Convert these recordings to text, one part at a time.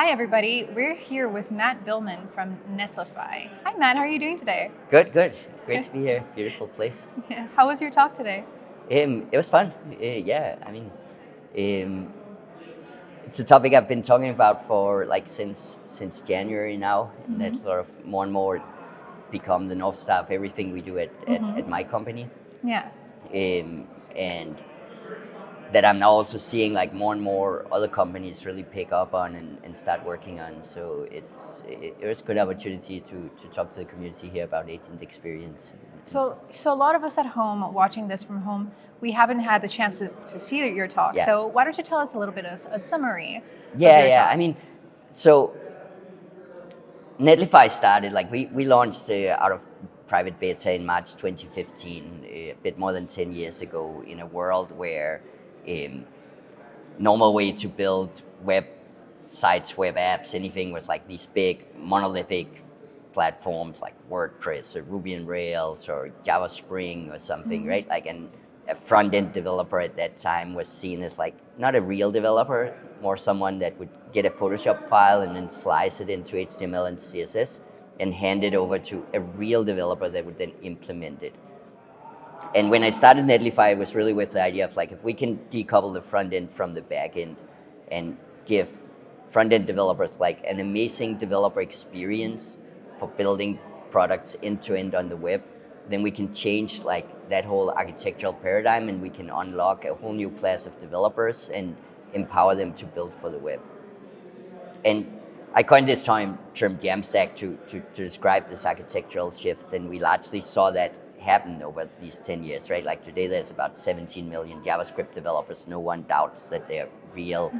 Hi, everybody. We're here with Matt Biilmann from Netlify. Hi, Matt. How are you doing today? Good. Great to be here. Beautiful place. How was your talk today? It was fun. Um, it's a topic I've been talking about for since January now, and that's sort of more and more become the North Star of everything we do at my company. Yeah. And that I'm now also seeing like more and more other companies really pick up on and start working on. So it was a good opportunity to talk to the community here about agent experience. So a lot of us at home watching this from home, we haven't had the chance to see your talk. Yeah. So why don't you tell us a little bit of a summary of Yeah, your yeah. talk? I mean, so Netlify started, like we launched out of private beta in March 2015, a bit more than 10 years ago, in a world where normal way to build web sites, web apps, anything was like these big monolithic platforms like WordPress or Ruby on Rails or Java Spring or something, right? Like, and a front-end developer at that time was seen as like not a real developer, more someone that would get a Photoshop file and then slice it into HTML and CSS and hand it over to a real developer that would then implement it. And when I started Netlify, it was really with the idea of like, if we can decouple the front end from the back end and give front end developers like an amazing developer experience for building products end to end on the web, then we can change like that whole architectural paradigm and we can unlock a whole new class of developers and empower them to build for the web. And I coined this term Jamstack to describe this architectural shift, and we largely saw that happen over these 10 years, right? Like today there's about 17 million JavaScript developers. No one doubts that they're real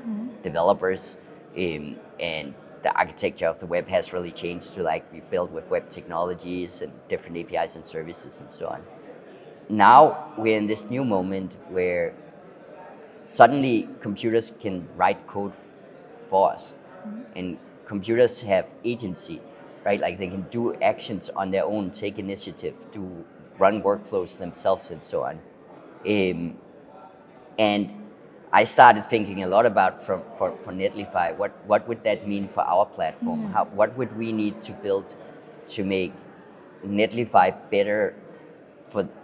developers. And the architecture of the web has really changed to like we build with web technologies and different APIs and services and so on. Now we're in this new moment where suddenly computers can write code for us, and computers have agency, right? Like they can do actions on their own, take initiative, do run workflows themselves and so on. And I started thinking a lot about for Netlify, what would that mean for our platform? What would we need to build to make Netlify better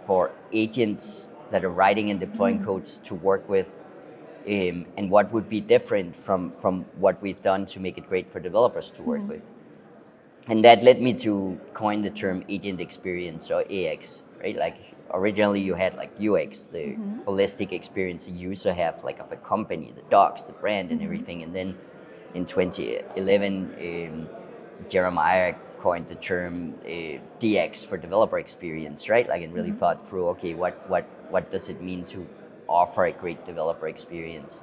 for agents that are writing and deploying codes to work with, and what would be different from what we've done to make it great for developers to work with. And that led me to coin the term agent experience, or AX, right? Like originally you had like UX, the holistic experience a user have like of a company, the docs, the brand and everything. And then in 2011, Jeremiah coined the term DX for developer experience, right? Like, and really thought through, okay, what does it mean to offer a great developer experience?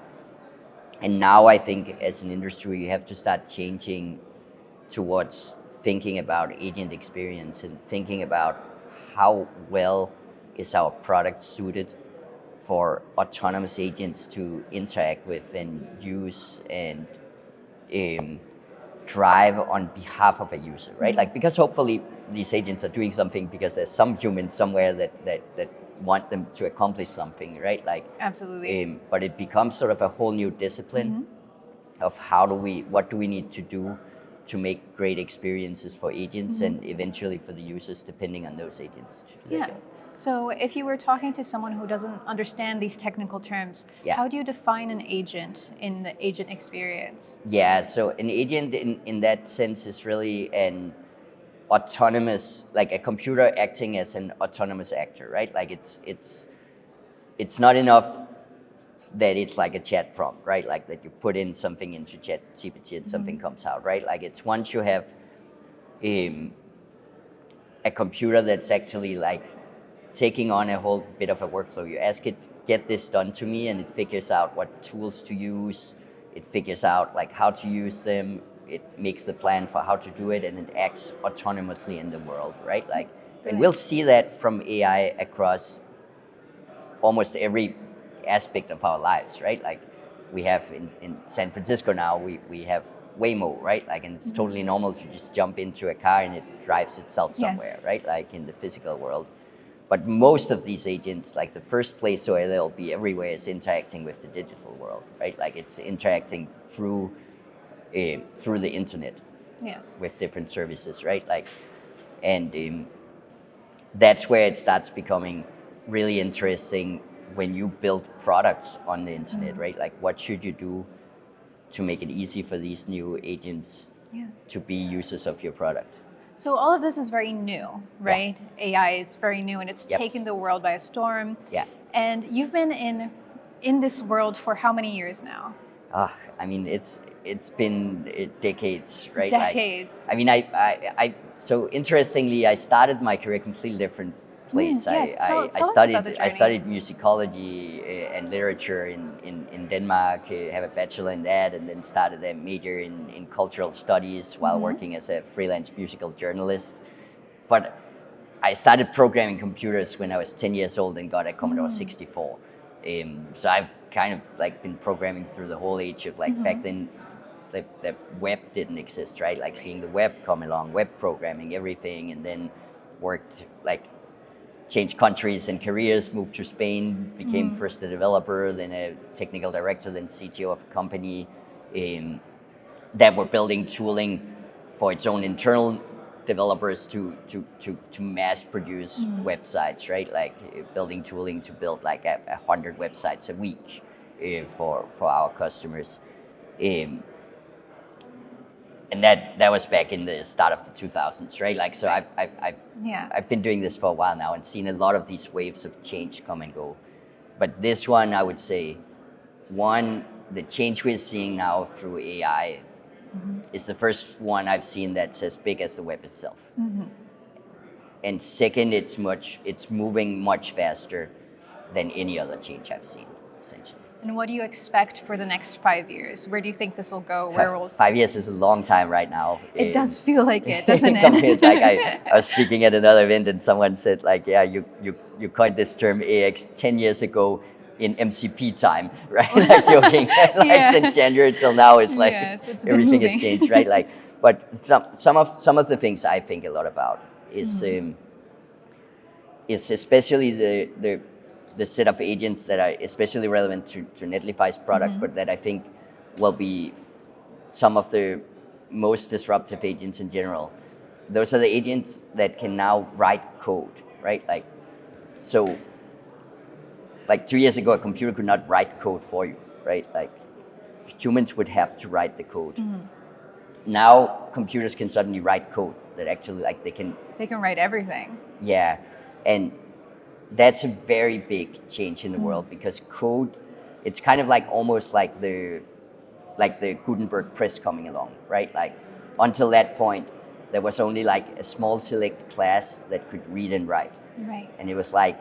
And now I think as an industry, you have to start changing towards thinking about agent experience and thinking about how well is our product suited for autonomous agents to interact with and use and drive on behalf of a user, right? Like, because hopefully these agents are doing something because there's some human somewhere that want them to accomplish something, right? Like, Absolutely. but it becomes sort of a whole new discipline of what do we need to do to make great experiences for agents and eventually for the users, depending on those agents. Yeah. So if you were talking to someone who doesn't understand these technical terms, Yeah. how do you define an agent in the agent experience? Yeah, so an agent in that sense is really an autonomous, like a computer acting as an autonomous actor, right? Like it's not enough that it's like a chat prompt, right? Like that you put in something into ChatGPT and something comes out, right? Like it's once you have a computer that's actually like taking on a whole bit of a workflow. You ask it, get this done to me, and it figures out what tools to use. It figures out like how to use them. It makes the plan for how to do it, and it acts autonomously in the world, right? Like, and we'll see that from AI across almost every aspect of our lives, right? Like we have in San Francisco now, we have Waymo, right? Like, and it's totally normal to just jump into a car and it drives itself somewhere, right? Like in the physical world. But most of these agents, like the first place where they'll be everywhere is interacting with the digital world, right? Like it's interacting through through the internet. Yes. With different services, right? Like, and that's where it starts becoming really interesting when you build products on the internet, right? Like, what should you do to make it easy for these new agents to be users of your product? So all of this is very new, right? AI is very new, and it's taken the world by a storm. Yeah. And you've been in this world for how many years now? I mean, it's been decades, right? Decades. Like, I mean, I so interestingly, I started my career completely different place. Yes, tell us about the journey. I studied musicology and literature in Denmark. Have a bachelor in that, and then started a major in cultural studies while working as a freelance musical journalist. But I started programming computers when I was 10 years old and got a Commodore 64. So I've kind of like been programming through the whole age of like back then. The web didn't exist, right? Like seeing the web come along, web programming, everything, and then worked like changed countries and careers, moved to Spain, became first a developer, then a technical director, then CTO of a company that were building tooling for its own internal developers to mass produce websites, right? Like building tooling to build like 100 websites a week for our customers. And that was back in the start of the 2000s, right? Like, so I've been doing this for a while now and seen a lot of these waves of change come and go. But this one, I would say, one, the change we're seeing now through AI is the first one I've seen that's as big as the web itself. And second, it's moving much faster than any other change I've seen, essentially. And what do you expect for the next 5 years? Where do you think this will go? Where will 5 years is a long time right now. It does feel like it, doesn't it? Compared, like I was speaking at another event and someone said like, yeah, you coined this term AX 10 years ago in MCP time, right? Like joking. Like since January till now, it's like everything has changed, right? Like, but some of the things I think a lot about is it's especially the set of agents that are especially relevant to Netlify's product, but that I think will be some of the most disruptive agents in general. Those are the agents that can now write code, right? Like, so, like 2 years ago, a computer could not write code for you, right? Like, humans would have to write the code. Now, computers can suddenly write code that actually, like, they can write everything. Yeah, and that's a very big change in the world because code, it's kind of like almost like the Gutenberg press coming along, right? Like until that point, there was only like a small select class that could read and write. Right. And it was like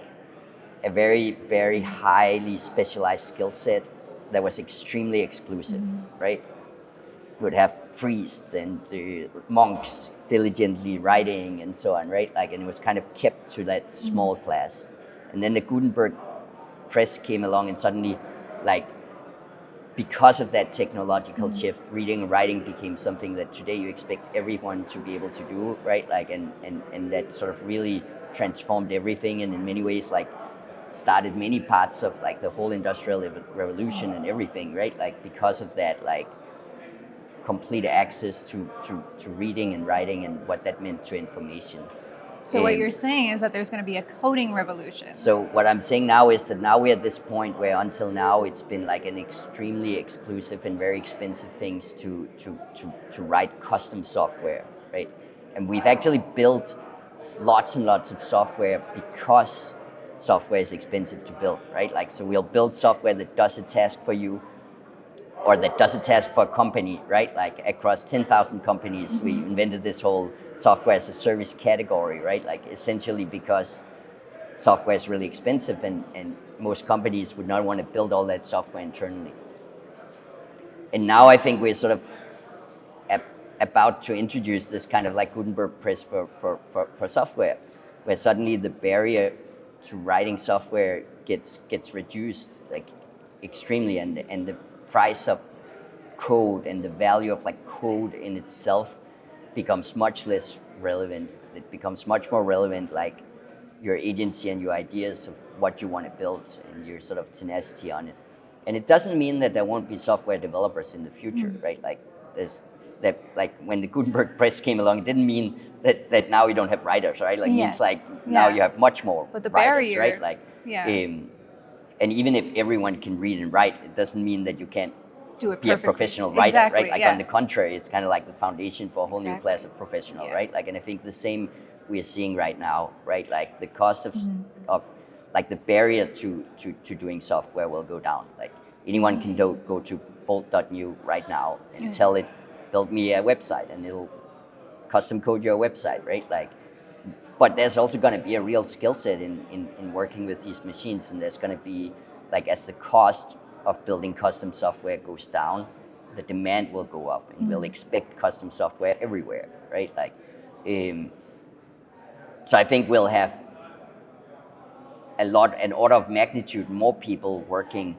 a very, very highly specialized skill set that was extremely exclusive, right? You would have priests and monks diligently writing and so on, right? Like, and it was kind of kept to that small class. And then the Gutenberg press came along and suddenly, like, because of that technological shift, reading and writing became something that today you expect everyone to be able to do, right? Like, and that sort of really transformed everything, and in many ways, like, started many parts of like the whole industrial revolution and everything, right? Like, because of that, like, complete access to reading and writing and what that meant to information. So what you're saying is that there's going to be a coding revolution. So what I'm saying now is that now we're at this point where until now it's been like an extremely exclusive and very expensive things to write custom software, right? And we've actually built lots and lots of software because software is expensive to build, right? Like, so we'll build software that does a task for you or that does a task for a company, right? Like across 10,000 companies, we invented this whole software as a service category, right? Like essentially because software is really expensive and most companies would not want to build all that software internally. And now I think we're sort of about to introduce this kind of like Gutenberg press for software, where suddenly the barrier to writing software gets reduced like extremely, and the price of code and the value of like code in itself becomes much less relevant. It becomes much more relevant, like your agency and your ideas of what you want to build and your sort of tenacity on it. And it doesn't mean that there won't be software developers in the future, right? Like that like when the Gutenberg press came along, it didn't mean that now you don't have writers, right? Like it means like now you have much more but the writers, barrier, right? Like and even if everyone can read and write, it doesn't mean that you can't do it be a professional writer, right? Like on the contrary, it's kind of like the foundation for a whole new class of professional, right? Like, and I think the same we are seeing right now, right? Like the cost of like the barrier to doing software will go down. Like anyone can go to bolt.new right now and tell it, build me a website, and it'll custom code your website, right? Like, but there's also going to be a real skill set in working with these machines, and there's going to be like as the cost of building custom software goes down, the demand will go up, and we'll expect custom software everywhere, right? Like, so I think we'll have an order of magnitude more people working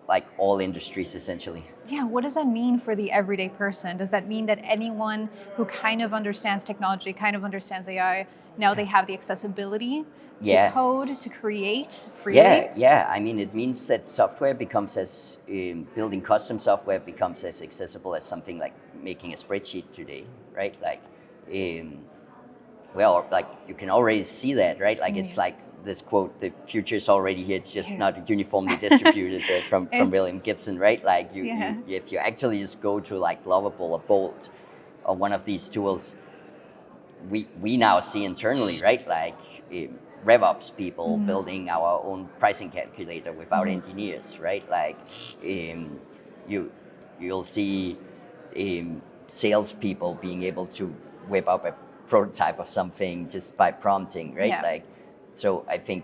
like all industries essentially. Yeah, what does that mean for the everyday person? Does that mean that anyone who kind of understands technology, kind of understands AI, now they have the accessibility to code, to create freely? Yeah. I mean, it means that software becomes building custom software becomes as accessible as something like making a spreadsheet today, right? Like, well, like you can already see that, right? Like it's like this quote, the future is already here, it's just not uniformly distributed from William Gibson, right? Like you, if you actually just go to like Lovable or Bolt or one of these tools, we now see internally, right? Like RevOps people building our own pricing calculator without engineers, right? Like you'll see sales people being able to whip up a prototype of something just by prompting, right? Like, so I think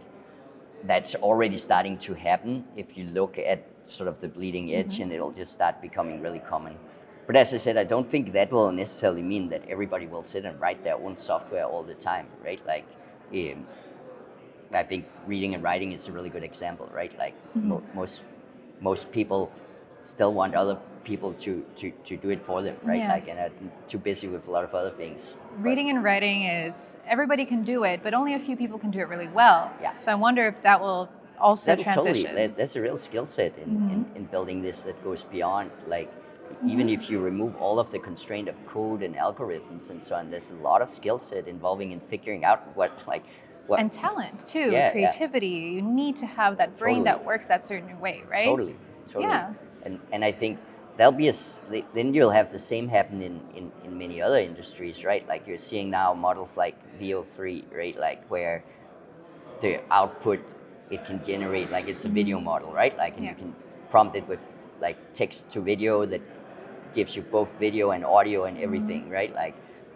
that's already starting to happen if you look at sort of the bleeding edge, and it'll just start becoming really common. But as I said, I don't think that will necessarily mean that everybody will sit and write their own software all the time, right? Like, I think reading and writing is a really good example, right? Like most people still want other people to do it for them, right? Like, and I'm too busy with a lot of other things. Reading and writing is, everybody can do it, but only a few people can do it really well. So I wonder if that will also transition. Totally, there's a real skill set in building this that goes beyond, like, even if you remove all of the constraint of code and algorithms and so on, there's a lot of skill set involving in figuring out what. And talent too, creativity. You need to have that brain that works that certain way, right? Totally. Yeah. And I think there'll be then you'll have the same happen in many other industries, right? Like you're seeing now models like VO3, right? Like where the output it can generate, like it's a video model, right? Like, and you can prompt it with like text to video that gives you both video and audio and everything, right? Like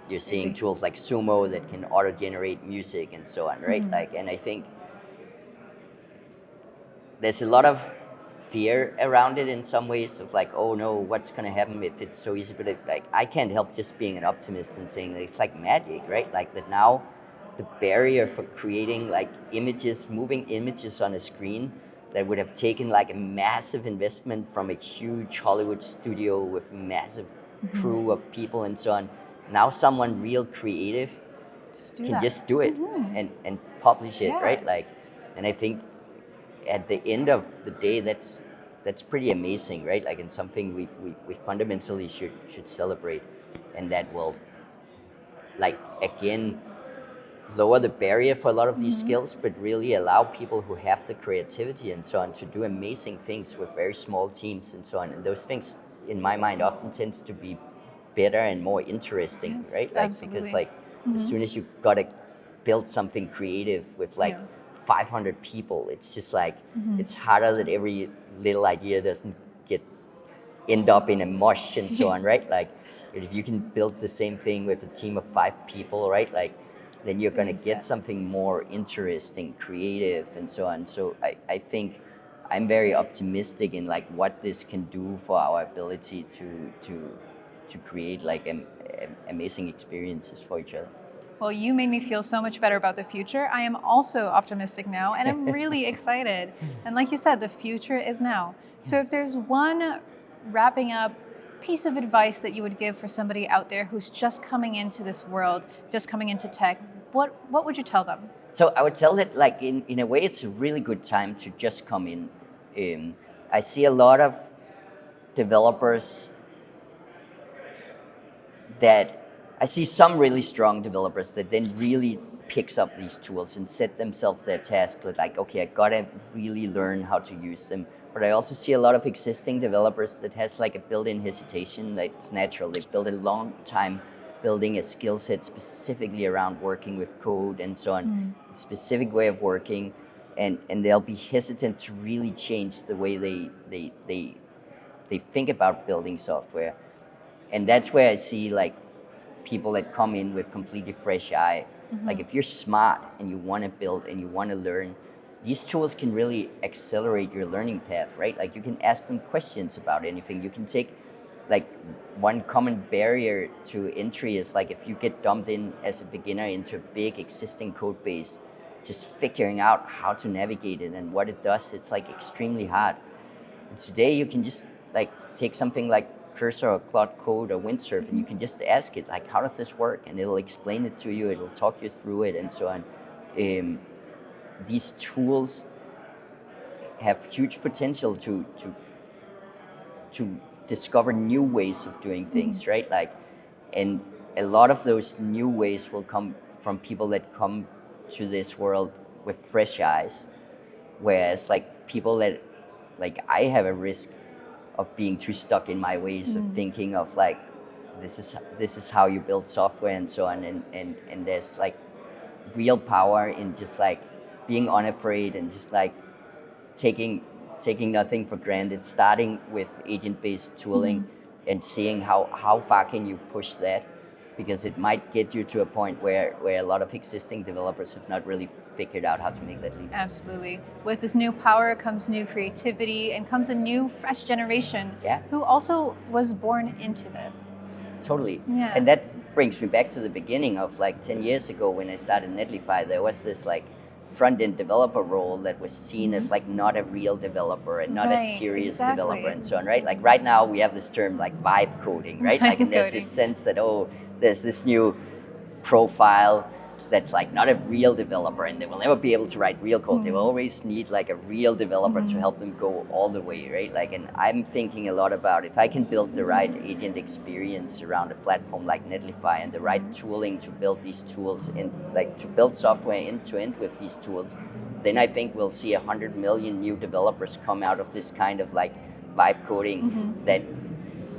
you're seeing tools like Sumo that can auto-generate music and so on, right? Like, and I think there's a lot of fear around it in some ways of like, oh no, what's going to happen if it's so easy? But like, I can't help just being an optimist and saying that it's like magic, right? Like that now the barrier for creating like images, moving images on a screen that would have taken like a massive investment from a huge Hollywood studio with a massive crew of people and so on. Now someone real creative can just do it and publish it, right? Like, and I think at the end of the day, that's pretty amazing, right? Like, and something we fundamentally should celebrate, and that will, like, again, lower the barrier for a lot of these skills, but really allow people who have the creativity and so on to do amazing things with very small teams and so on. And those things, in my mind, often tends to be better and more interesting, right? Like, because like as soon as you gotta build something creative with like 500 people, it's just like it's harder that every little idea doesn't end up in a mush and so on, right? Like if you can build the same thing with a team of 5 people, right? Like then you're gonna get something more interesting, creative and so on. So I think I'm very optimistic in like what this can do for our ability to create like amazing experiences for each other. Well, you made me feel so much better about the future. I am also optimistic now, and I'm really excited. And like you said, the future is now. So if there's one wrapping up piece of advice that you would give for somebody out there who's just coming into this world, just coming into tech, what would you tell them? So I would tell that like in a way, it's a really good time to just come in. I see a lot of developers that I see some really strong developers that then really picks up these tools and set themselves their task with like, okay, I gotta really learn how to use them. But I also see a lot of existing developers that has like a built-in hesitation that's natural. They've built a long time building a skill set specifically around working with code and so on, a specific way of working, and they'll be hesitant to really change the way they think about building software. And that's where I see like people that come in with completely fresh eye. Like if you're smart and you want to build and you want to learn, these tools can really accelerate your learning path, right? Like you can ask them questions about anything. You can take like one common barrier to entry is like if you get dumped in as a beginner into a big existing code base, just figuring out how to navigate it and what it does, it's like extremely hard. And today you can just like take something like Cursor or Cloud Code or Windsurf and you can just ask it like, how does this work? And it'll explain it to you, it'll talk you through it and so on. These tools have huge potential to discover new ways of doing things, right? Like, and a lot of those new ways will come from people that come to this world with fresh eyes, whereas like people that, like I have a risk of being too stuck in my ways of thinking of like, this is how you build software and so on, and there's like real power in just like being unafraid and just like taking nothing for granted, starting with agent-based tooling and seeing how far can you push that, because it might get you to a point where a lot of existing developers have not really figured out how to make that leap. Absolutely. With this new power comes new creativity and comes a new fresh generation who also was born into this. Totally. Yeah. And that brings me back to the beginning of like 10 years ago when I started Netlify. There was this like front-end developer role that was seen as like not a real developer and not a serious developer and so on, right? Like right now we have this term like Vibecoding, right? Like, and there's this sense that, oh, there's this new profile that's like not a real developer and they will never be able to write real code. They will always need like a real developer to help them go all the way, right? Like, and I'm thinking a lot about if I can build the right agent experience around a platform like Netlify and the right tooling to build these tools and like to build software end to end with these tools, then I think we'll see 100 million new developers come out of this kind of like vibe coding that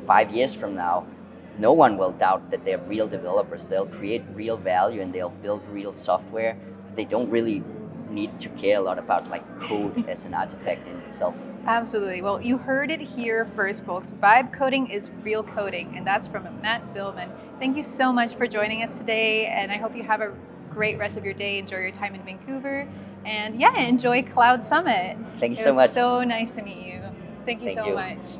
5 years from now, no one will doubt that they're real developers. They'll create real value and they'll build real software. They don't really need to care a lot about like code as an artifact in itself. Absolutely. Well, you heard it here first, folks. Vibe coding is real coding, and that's from Biilmann. Thank you so much for joining us today, and I hope you have a great rest of your day. Enjoy your time in Vancouver, and enjoy Cloud Summit. Thank you so much. It was so nice to meet you. Thank you so much.